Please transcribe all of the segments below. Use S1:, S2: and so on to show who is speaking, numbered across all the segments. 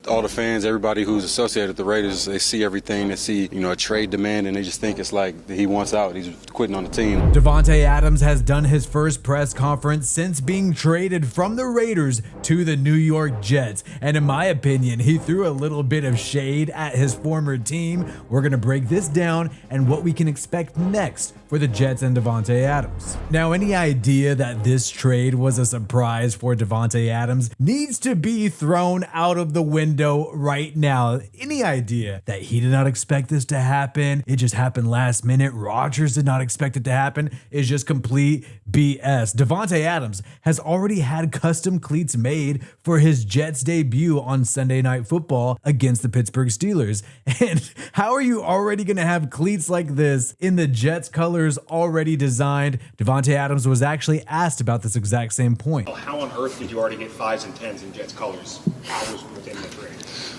S1: all the fans, everybody who's associated with the Raiders, they see everything. They see, a trade demand, and they just think it's like he wants out. He's quitting on the team.
S2: Davante Adams has done his first press conference since being traded from the Raiders to the New York Jets. And in my opinion, he threw a little bit of shade at his former team. We're going to break this down and what we can expect next for the Jets and Davante Adams. Now, any idea that this trade was a surprise for Davante Adams needs to be thrown out of the window right now. Any idea that he did not expect this to happen? It just happened last minute. Rodgers did not expect it to happen. It's just complete BS. Davante Adams has already had custom cleats made for his Jets debut on Sunday Night Football against the Pittsburgh Steelers. And how are you already going to have cleats like this in the Jets colors already designed? Davante Adams was actually asked about this exact same point.
S3: How on earth did you already get 5s and 10s in Jets colors hours within the trade?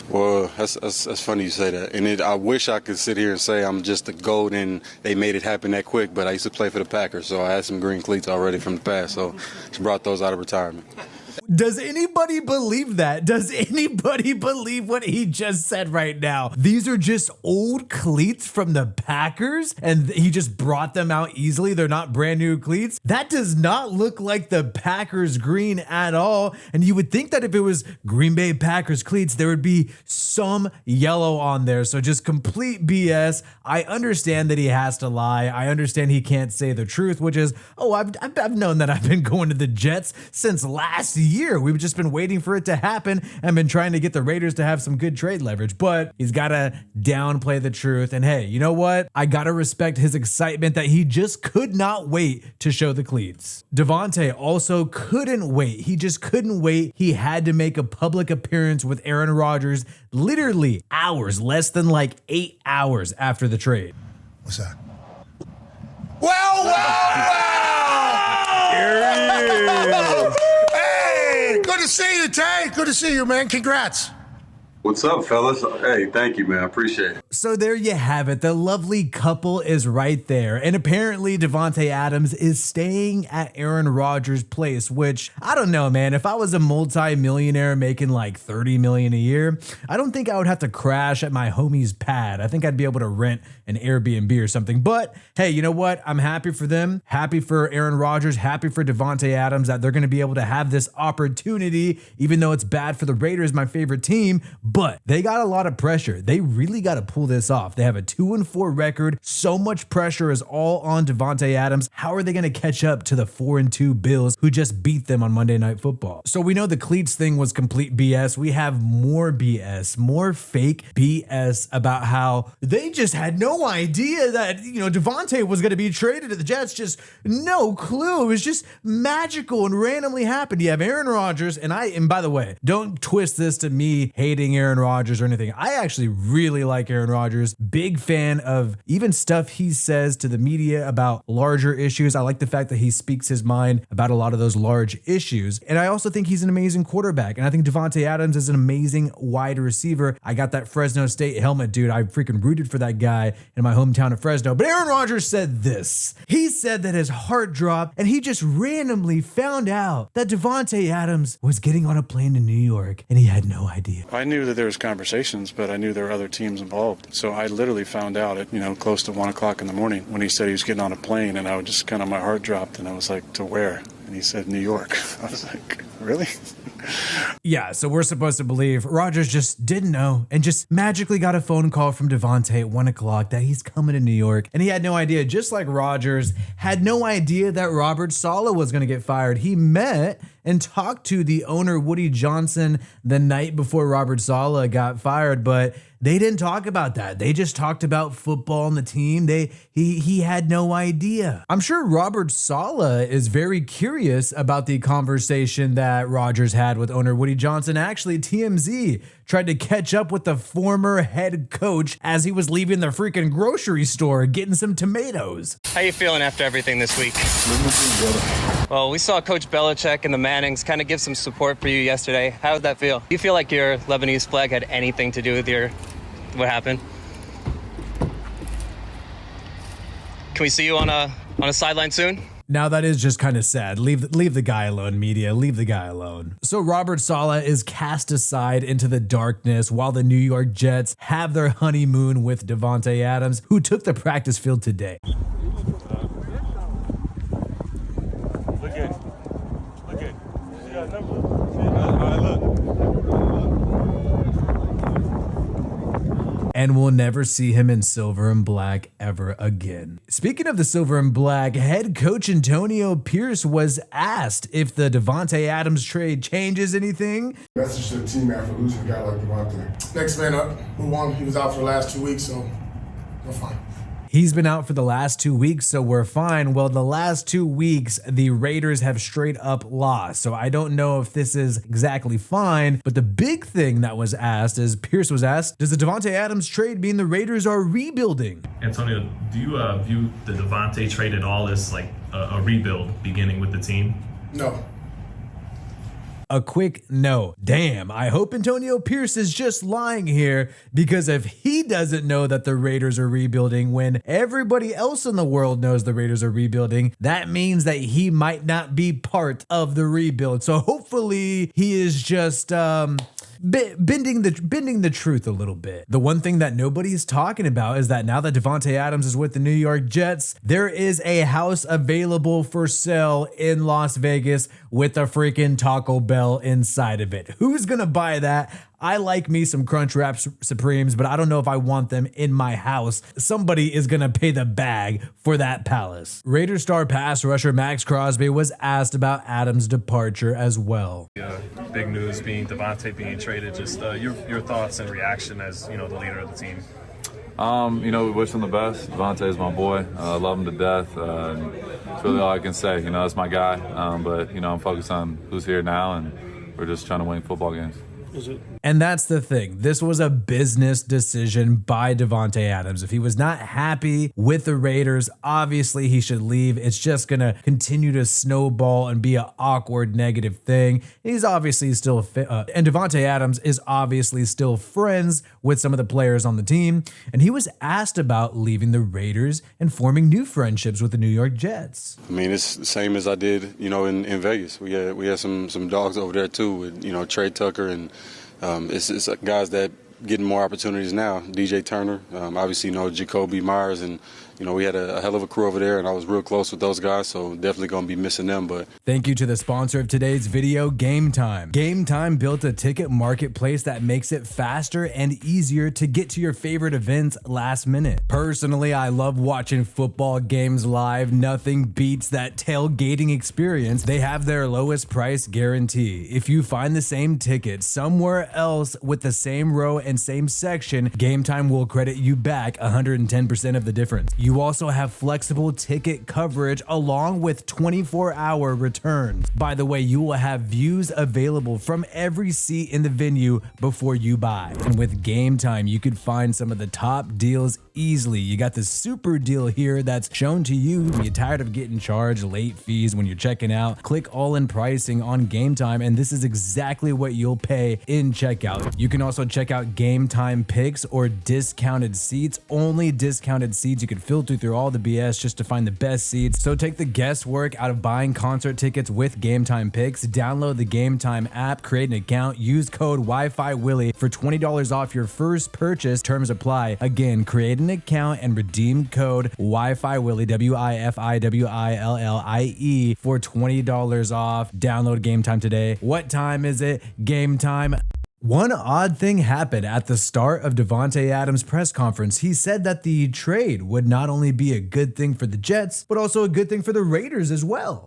S1: Well, that's funny you say that. And I wish I could sit here and say I'm just the GOAT and they made it happen that quick, but I used to play for the Packers, so I had some green cleats already from the past, so just brought those out of retirement.
S2: Does anybody believe that? Does anybody believe what he just said right now? These are just old cleats from the Packers and he just brought them out easily. They're not brand new cleats. That does not look like the Packers green at all. And you would think that if it was Green Bay Packers cleats, there would be some yellow on there. So just complete BS. I understand that he has to lie. I understand he can't say the truth, which is, I've known that I've been going to the Jets since last year. We've just been waiting for it to happen and been trying to get the Raiders to have some good trade leverage, but he's got to downplay the truth. And hey, you know what? I got to respect his excitement that he just could not wait to show the cleats. Davante also couldn't wait. He just couldn't wait. He had to make a public appearance with Aaron Rodgers literally hours, less than like 8 hours after the trade.
S4: What's that? Well! Here he is. Hey, good to see you, Tay. Good to see you, man. Congrats.
S1: What's up, fellas? Hey, thank you, man. I appreciate it.
S2: So there you have it. The lovely couple is right there. And apparently Davante Adams is staying at Aaron Rodgers' place, which I don't know, man. If I was a multi-millionaire making like $30 million a year, I don't think I would have to crash at my homie's pad. I think I'd be able to rent an Airbnb or something. But hey, you know what? I'm happy for them. Happy for Aaron Rodgers. Happy for Davante Adams that they're going to be able to have this opportunity, even though it's bad for the Raiders, my favorite team. But they got a lot of pressure. They really got to pull this off. They have a 2-4 record. So much pressure is all on Davante Adams. How are they going to catch up to the 4-2 Bills who just beat them on Monday Night Football? So we know the cleats thing was complete BS. We have more BS, more fake BS about how they just had no idea that, Davante was going to be traded to the Jets. Just no clue. It was just magical and randomly happened. You have Aaron Rodgers, and by the way, don't twist this to me hating Aaron Rodgers or anything. I actually really like Aaron Rodgers. Big fan of even stuff he says to the media about larger issues. I like the fact that he speaks his mind about a lot of those large issues. And I also think he's an amazing quarterback. And I think Davante Adams is an amazing wide receiver. I got that Fresno State helmet, dude. I freaking rooted for that guy in my hometown of Fresno. But Aaron Rodgers said this. He said that his heart dropped and he just randomly found out that Davante Adams was getting on a plane to New York and he had no idea.
S5: I knew that there was conversations, but I knew there were other teams involved. So I literally found out at, close to 1 o'clock in the morning when he said he was getting on a plane, and I was just my heart dropped, and I was like, to where? And he said, New York. I was like, really?
S2: Yeah, so we're supposed to believe Rodgers just didn't know and just magically got a phone call from Davante at 1 o'clock that he's coming to New York. And he had no idea, just like Rodgers had no idea that Robert Saleh was going to get fired. He met and talked to the owner, Woody Johnson, the night before Robert Saleh got fired, but they didn't talk about that. They just talked about football and the team. He had no idea. I'm sure Robert Saleh is very curious about the conversation that Rodgers had with owner Woody Johnson. Actually, TMZ tried to catch up with the former head coach as he was leaving the freaking grocery store getting some tomatoes.
S6: How you feeling after everything this week? Well, we saw Coach Belichick and the Mannings kind of give some support for you yesterday. How did that feel? Do you feel like your Lebanese flag had anything to do with what happened? Can we see you on a sideline soon?
S2: Now that is just kind of sad. Leave the guy alone, media. Leave the guy alone. So Robert Saleh is cast aside into the darkness while the New York Jets have their honeymoon with Davante Adams, who took the practice field today.
S7: Look at. See that number? Look.
S2: And we'll never see him in silver and black ever again. Speaking of the silver and black, head coach Antonio Pierce was asked if the Davante Adams trade changes anything.
S4: Message to the team after losing a guy like Davante. Next man up, move on. He was out for the last 2 weeks, so we're fine.
S2: He's been out for the last 2 weeks, so we're fine. Well, the last 2 weeks, the Raiders have straight up lost. So I don't know if this is exactly fine, but the big thing that was asked is Pierce was asked, does the Davante Adams trade mean the Raiders are rebuilding?
S8: Antonio, do you view the Davante trade at all as like a rebuild beginning with the team?
S4: No.
S2: A quick no. Damn, I hope Antonio Pierce is just lying here, because if he doesn't know that the Raiders are rebuilding when everybody else in the world knows the Raiders are rebuilding, that means that he might not be part of the rebuild. So hopefully he is just bending the truth a little bit. The one thing that nobody is talking about is that now that Davante Adams is with the New York Jets, there is a house available for sale in Las Vegas with a freaking Taco Bell inside of it. Who's gonna buy that? I like me some Crunchwrap Supremes, but I don't know if I want them in my house. Somebody is going to pay the bag for that palace. Raiders star pass rusher Max Crosby was asked about Adams' departure as well.
S8: Big news being Davante being traded. Just your thoughts and reaction as, you know, the leader of the team.
S9: We wish him the best. Davante is my boy. I love him to death. It's really all I can say. That's my guy. But I'm focused on who's here now, and we're just trying to win football games.
S2: And that's the thing. This was a business decision by Davante Adams. If he was not happy with the Raiders, obviously he should leave. It's just going to continue to snowball and be an awkward negative thing. He's obviously still and Davante Adams is obviously still friends with some of the players on the team. And he was asked about leaving the Raiders and forming new friendships with the New York Jets.
S1: I mean, it's the same as I did, in Vegas. We had some dogs over there too with, Trey Tucker, and it's guys that getting more opportunities now. DJ Turner, obviously, Jacoby Myers, and we had a hell of a crew over there, and I was real close with those guys, so definitely going to be missing them. But
S2: thank you to the sponsor of today's video, Game Time. Game Time built a ticket marketplace that makes it faster and easier to get to your favorite events last minute. Personally, I love watching football games live. Nothing beats that tailgating experience. They have their lowest price guarantee. If you find the same ticket somewhere else with the same row and same section, Game Time will credit you back 110% of the difference. You also have flexible ticket coverage along with 24-hour returns. By the way, you will have views available from every seat in the venue before you buy. And with Game Time, you could find some of the top deals easily. You got the super deal here that's shown to you. If you're tired of getting charged late fees when you're checking out, click all-in pricing on Game Time, and this is exactly what you'll pay in checkout. You can also check out Game Time picks or discounted seats. Only discounted seats. You can filter through all the BS just to find the best seats. So take the guesswork out of buying concert tickets with Game Time picks. Download the Game Time app, create an account, use code Wi-Fi Willie for $20 off your first purchase. Terms apply. Again, create an account and redeem code Wi-Fi Willie, WIFIWILLIE, for $20 off. Download Game Time today. What time is it? Game Time. One odd thing happened at the start of Davante Adams' press conference. He said that the trade would not only be a good thing for the Jets, but also a good thing for the Raiders as well.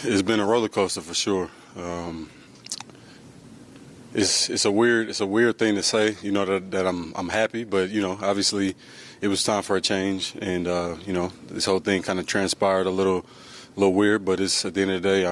S1: It's been a roller coaster for sure. It's a weird thing to say, that I'm happy, but obviously it was time for a change, and this whole thing kind of transpired a little weird, but it's at the end of the day,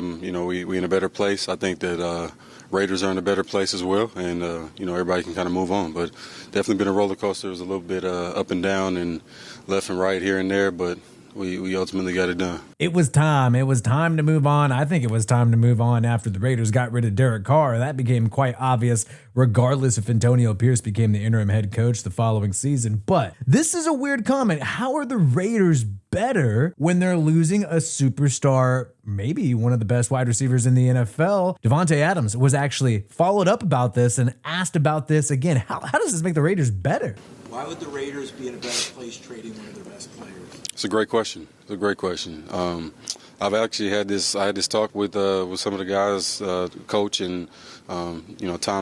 S1: we in a better place. I think that Raiders are in a better place as well, and everybody can kind of move on. But definitely been a roller coaster. It was a little bit up and down and left and right here and there, but We ultimately got it done.
S2: It was time. It was time to move on. I think it was time to move on after the Raiders got rid of Derek Carr. That became quite obvious, regardless if Antonio Pierce became the interim head coach the following season. But this is a weird comment. How are the Raiders better when they're losing a superstar, maybe one of the best wide receivers in the NFL? Davante Adams was actually followed up about this and asked about this again. How does this make the Raiders better?
S10: Why would the Raiders be in a better place trading one of their best players?
S1: It's a great question. It's a great question. I've actually had this talk with some of the guys, coach and Tom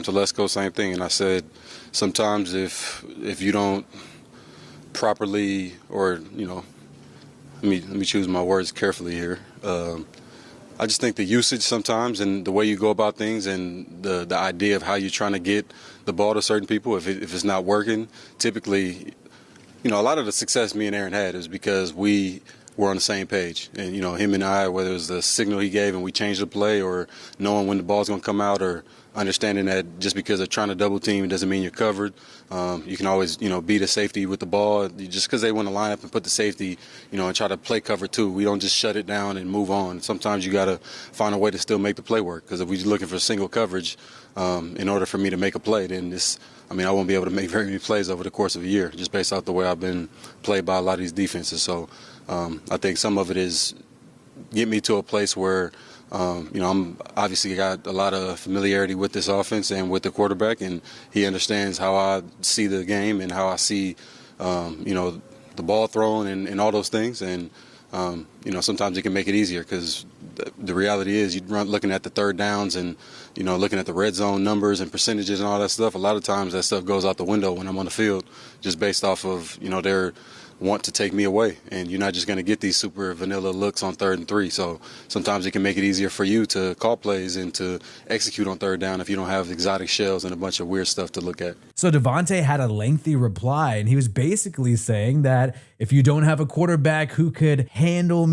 S1: Telesco, same thing. And I said, sometimes if you don't properly, or let me choose my words carefully here. I just think the usage sometimes and the way you go about things and the idea of how you're trying to get the ball to certain people, if it's not working, typically, a lot of the success me and Aaron had is because we were on the same page. And, him and I, whether it was the signal he gave and we changed the play, or knowing when the ball's going to come out, or understanding that just because they're trying to double team, it doesn't mean you're covered. You can always, beat a safety with the ball. Just because they want to line up and put the safety, and try to play cover too. We don't just shut it down and move on. Sometimes you got to find a way to still make the play work. Because if we're looking for single coverage, in order for me to make a play, then I won't be able to make very many plays over the course of a year, just based off the way I've been played by a lot of these defenses. So I think some of it is get me to a place where, I'm obviously got a lot of familiarity with this offense and with the quarterback, and he understands how I see the game and how I see, the ball thrown and all those things. And, sometimes it can make it easier because the reality is you're looking at the third downs and, looking at the red zone numbers and percentages and all that stuff. A lot of times that stuff goes out the window when I'm on the field, just based off of, their want to take me away, and you're not just going to get these super vanilla looks on 3rd and 3. So sometimes it can make it easier for you to call plays and to execute on 3rd down if you don't have exotic shells and a bunch of weird stuff to look at.
S2: So Davante had a lengthy reply, and he was basically saying that if you don't have a quarterback who could handle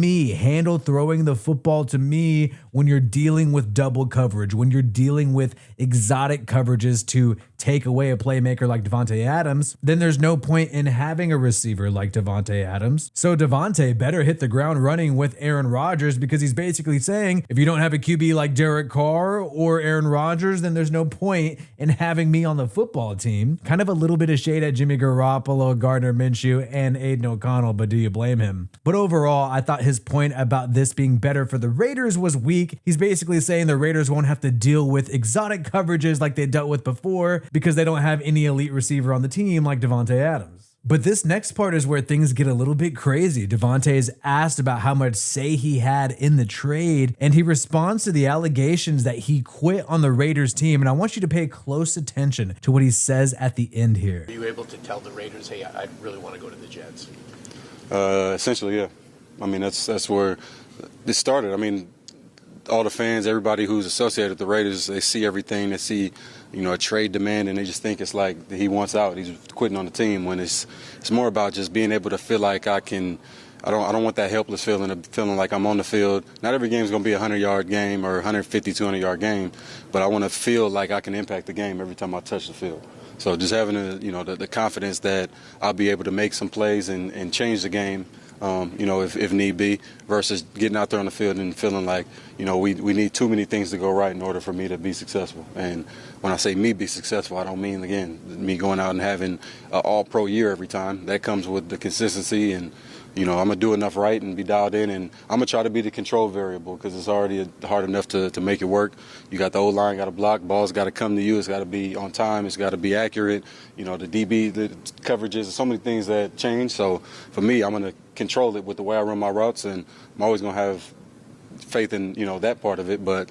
S2: throwing the football to me when you're dealing with double coverage, when you're dealing with exotic coverages to take away a playmaker like Davante Adams, then there's no point in having a receiver like Davante Adams. So Davante better hit the ground running with Aaron Rodgers, because he's basically saying, if you don't have a QB like Derek Carr or Aaron Rodgers, then there's no point in having me on the football team. Kind of a little bit of shade at Jimmy Garoppolo, Gardner Minshew, and Aiden O'Connell, but do you blame him? But overall, I thought his point about this being better for the Raiders was weak. He's basically saying the Raiders won't have to deal with exotic coverages like they dealt with before because they don't have any elite receiver on the team like Davante Adams. But this next part is where things get a little bit crazy. Davante is asked about how much say he had in the trade, and he responds to the allegations that he quit on the Raiders team. And I want you to pay close attention to what he says at the end here.
S10: Were you able to tell the Raiders, hey, I really want to go to the Jets?
S1: Essentially, yeah. That's where this started. All the fans, everybody who's associated with the Raiders, they see everything. They see, a trade demand, and they just think it's like he wants out. He's quitting on the team, when it's more about just being able to feel like I don't want that helpless feeling of feeling like I'm on the field. Not every game is going to be a 100-yard game or 150, 200-yard game, but I want to feel like I can impact the game every time I touch the field. So just having the confidence that I'll be able to make some plays and change the game, if need be, versus getting out there on the field and feeling like, we need too many things to go right in order for me to be successful. And when I say me be successful, I don't mean, again, me going out and having an all-pro year every time. That comes with the consistency, and, I'm going to do enough right and be dialed in, and I'm going to try to be the control variable because it's already hard enough to make it work. You got the O-line got to block, ball's got to come to you, it's got to be on time, it's got to be accurate. The DB, the coverages, so many things that change. So for me, I'm going to control it with the way I run my routes, and I'm always going to have faith in, that part of it. But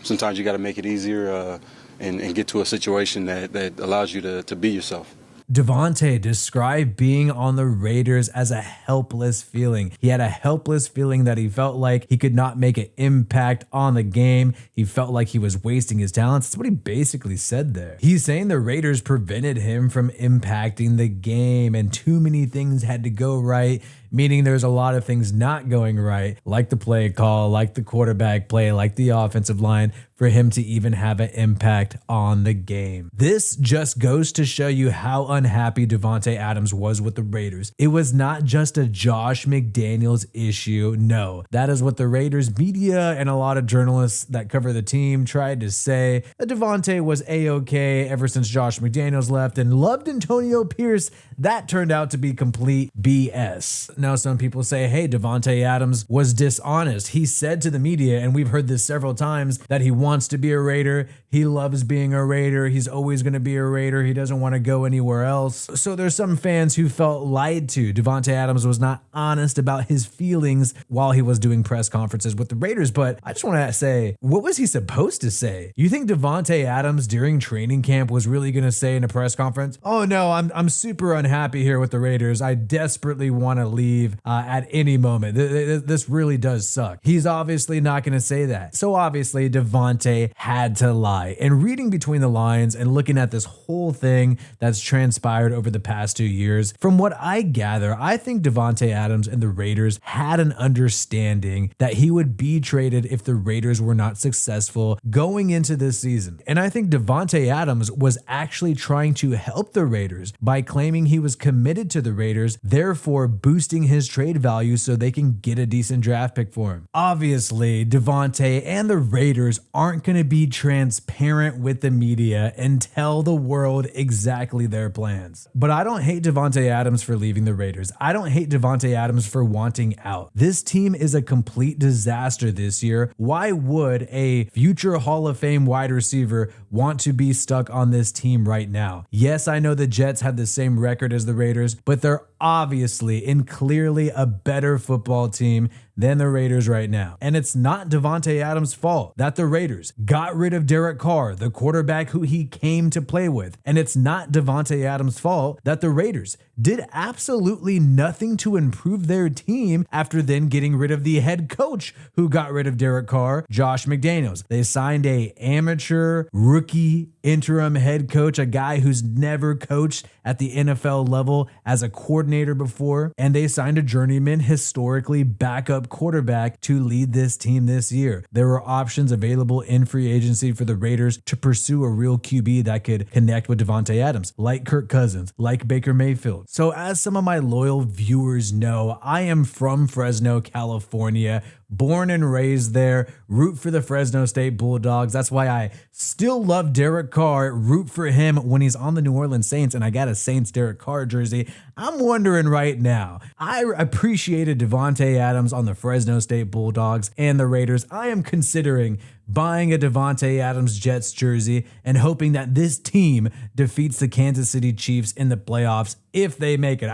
S1: sometimes you got to make it easier and get to a situation that allows you to be yourself.
S2: Davante described being on the Raiders as a helpless feeling. He had a helpless feeling that he felt like he could not make an impact on the game. He felt like he was wasting his talents. That's what he basically said there. He's saying the Raiders prevented him from impacting the game, and too many things had to go right meaning there's a lot of things not going right, like the play call, like the quarterback play, like the offensive line, for him to even have an impact on the game. This just goes to show you how unhappy Davante Adams was with the Raiders. It was not just a Josh McDaniels issue. No, that is what the Raiders media and a lot of journalists that cover the team tried to say, that Davante was A-okay ever since Josh McDaniels left and loved Antonio Pierce. That turned out to be complete BS. Now, some people say, hey, Davante Adams was dishonest. He said to the media, and we've heard this several times, that he wants to be a Raider. He loves being a Raider. He's always going to be a Raider. He doesn't want to go anywhere else. So there's some fans who felt lied to. Davante Adams was not honest about his feelings while he was doing press conferences with the Raiders. But I just want to say, what was he supposed to say? You think Davante Adams during training camp was really going to say in a press conference, oh no, I'm super unhappy here with the Raiders. I desperately want to leave at any moment. This really does suck. He's obviously not going to say that. So obviously Davante had to lie. And reading between the lines and looking at this whole thing that's transpired over the past 2 years, from what I gather, I think Davante Adams and the Raiders had an understanding that he would be traded if the Raiders were not successful going into this season. And I think Davante Adams was actually trying to help the Raiders by claiming he was committed to the Raiders, therefore boosting his trade value so they can get a decent draft pick for him. Obviously, Davante and the Raiders aren't going to be transparent with the media and tell the world exactly their plans. But I don't hate Davante Adams for leaving the Raiders. I don't hate Davante Adams for wanting out. This team is a complete disaster this year. Why would a future Hall of Fame wide receiver want to be stuck on this team right now? Yes, I know the Jets had the same record as the Raiders, but they're obviously and clearly a better football team than the Raiders right now. And it's not Davante Adams' fault that the Raiders got rid of Derek Carr, the quarterback who he came to play with. And it's not Davante Adams' fault that the Raiders did absolutely nothing to improve their team after then getting rid of the head coach who got rid of Derek Carr, Josh McDaniels. They signed a amateur rookie interim head coach, a guy who's never coached at the NFL level as a coordinator before, and they signed a journeyman, historically backup quarterback to lead this team this year. There were options available in free agency for the Raiders to pursue a real QB that could connect with Davante Adams, like Kirk Cousins, like Baker Mayfield. So as some of my loyal viewers know, I am from Fresno, California, born and raised there, root for the Fresno State Bulldogs. That's why I still love Derek Carr, root for him when he's on the New Orleans Saints, and I got a Saints Derek Carr jersey. I'm wondering right now, I appreciated Davante Adams on the Fresno State Bulldogs and the Raiders. I am considering buying a Davante Adams Jets jersey and hoping that this team defeats the Kansas City Chiefs in the playoffs if they make it.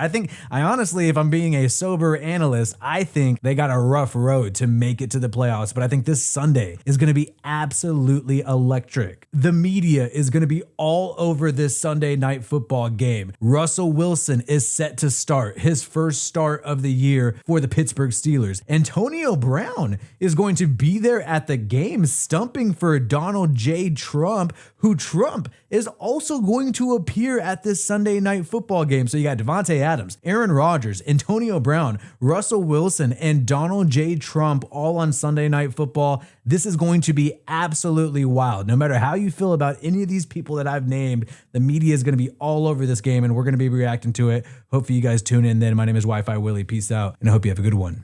S2: I honestly, if I'm being a sober analyst, I think they got a rough road to make it to the playoffs, but I think this Sunday is going to be absolutely electric. The media is going to be all over this Sunday night football game. Russell Wilson is set to start his first start of the year for the Pittsburgh Steelers. Antonio Brown is going to be there at the game, stumping for Donald J. Trump, who Trump is also going to appear at this Sunday night football game. So you got Davante Adams, Aaron Rodgers, Antonio Brown, Russell Wilson, and Donald J. Trump all on Sunday night football. This is going to be absolutely wild. No matter how you feel about any of these people that I've named, the media is going to be all over this game and we're going to be reacting to it. Hopefully you guys tune in then. My name is Wi-Fi Willie. Peace out, and I hope you have a good one.